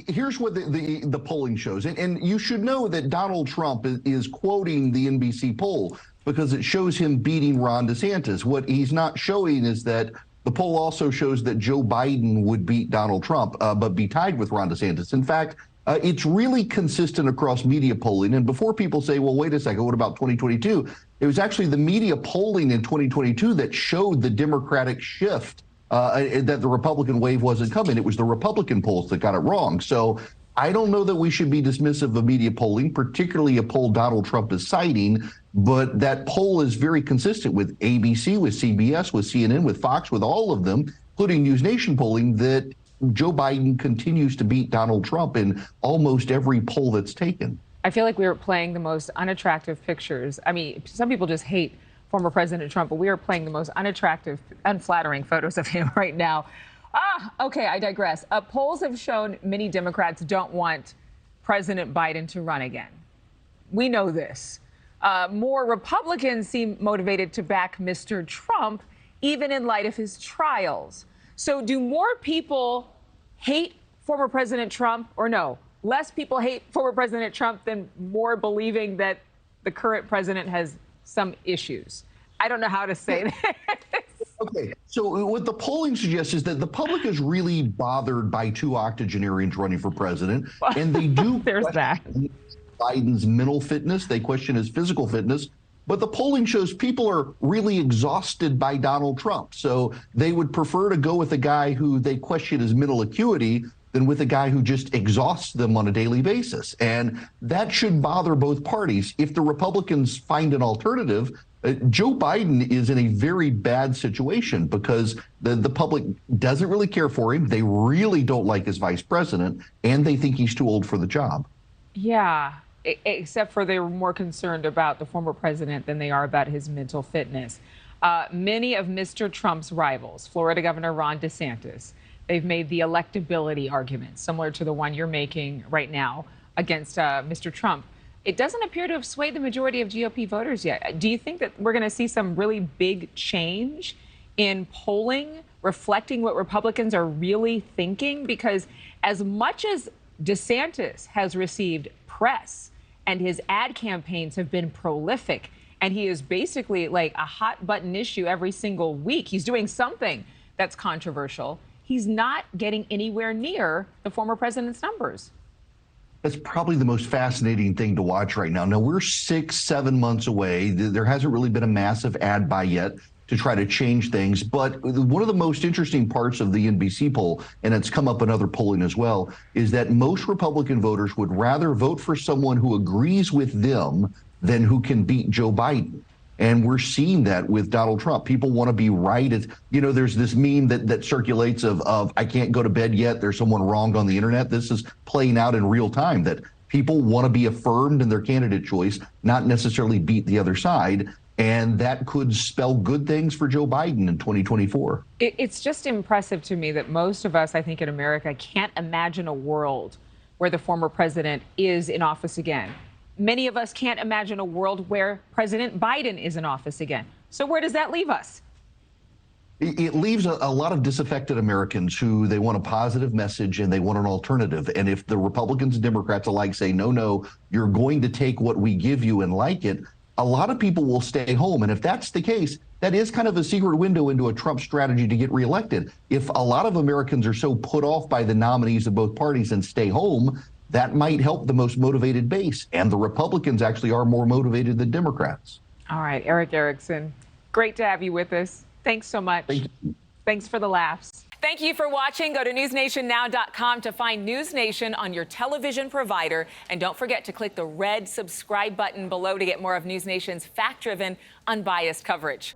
here's what the polling shows. And you should know that Donald Trump is quoting the NBC poll because it shows him beating Ron DeSantis. What he's not showing is that the poll also shows that Joe Biden would beat Donald Trump, but be tied with Ron DeSantis. In fact, it's really consistent across media polling. And before people say, well, wait a second, what about 2022? It was actually the media polling in 2022 that showed the Democratic shift, that the Republican wave wasn't coming. It was the Republican polls that got it wrong. So I don't know that we should be dismissive of media polling, particularly a poll Donald Trump is citing. But that poll is very consistent with ABC, with CBS, with CNN, with Fox, with all of them, including NewsNation polling, that Joe Biden continues to beat Donald Trump in almost every poll that's taken. I feel like we were playing the most unattractive pictures. I mean, some people just hate former President Trump, but we are playing the most unattractive, unflattering photos of him right now. Okay, I digress. Polls have shown many Democrats don't want President Biden to run again. We know this. More Republicans seem motivated to back Mr. Trump, even in light of his trials. So do more people hate former President Trump, or no? Less people hate former President Trump than more believing that the current president has some issues. I don't know how to say that. Okay, so what the polling suggests is that the public is really bothered by two octogenarians running for president, and they do There's that. Biden's mental fitness. They question his physical fitness. But the polling shows people are really exhausted by Donald Trump. So they would prefer to go with a guy who they question his mental acuity than with a guy who just exhausts them on a daily basis. And that should bother both parties. If the Republicans find an alternative, Joe Biden is in a very bad situation because the public doesn't really care for him. They really don't like his vice president, and they think he's too old for the job. Yeah. Except for they're more concerned about the former president than they are about his mental fitness. Many of Mr. Trump's rivals, Florida Governor Ron DeSantis, they've made the electability argument, similar to the one you're making right now against Mr. Trump. It doesn't appear to have swayed the majority of GOP voters yet. Do you think that we're going to see some really big change in polling reflecting what Republicans are really thinking? Because as much as DeSantis has received press and his ad campaigns have been prolific, and he is basically like a hot button issue every single week. He's doing something that's controversial. He's not getting anywhere near the former president's numbers. That's probably the most fascinating thing to watch right now. Now, we're 6-7 months away. There hasn't really been a massive ad buy yet to try to change things. But one of the most interesting parts of the NBC poll, and it's come up in other polling as well, is that most Republican voters would rather vote for someone who agrees with them than who can beat Joe Biden. And we're seeing that with Donald Trump. People want to be right. It's, there's this meme that circulates of I can't go to bed yet. There's someone wronged on the internet. This is playing out in real time, that people want to be affirmed in their candidate choice, not necessarily beat the other side. And that could spell good things for Joe Biden in 2024. It's just impressive to me that most of us, I think, in America can't imagine a world where the former president is in office again. Many of us can't imagine a world where President Biden is in office again. So where does that leave us? It leaves a lot of disaffected Americans who they want a positive message and they want an alternative. And if the Republicans and Democrats alike say, no, you're going to take what we give you and like it, a lot of people will stay home. And if that's the case, that is kind of a secret window into a Trump strategy to get reelected. If a lot of Americans are so put off by the nominees of both parties and stay home, that might help the most motivated base. And the Republicans actually are more motivated than Democrats. All right, Erick Erickson, great to have you with us. Thanks so much. Thank you. Thanks for the laughs. Thank you for watching. Go to newsnationnow.com to find NewsNation on your television provider. And don't forget to click the red subscribe button below to get more of NewsNation's fact-driven, unbiased coverage.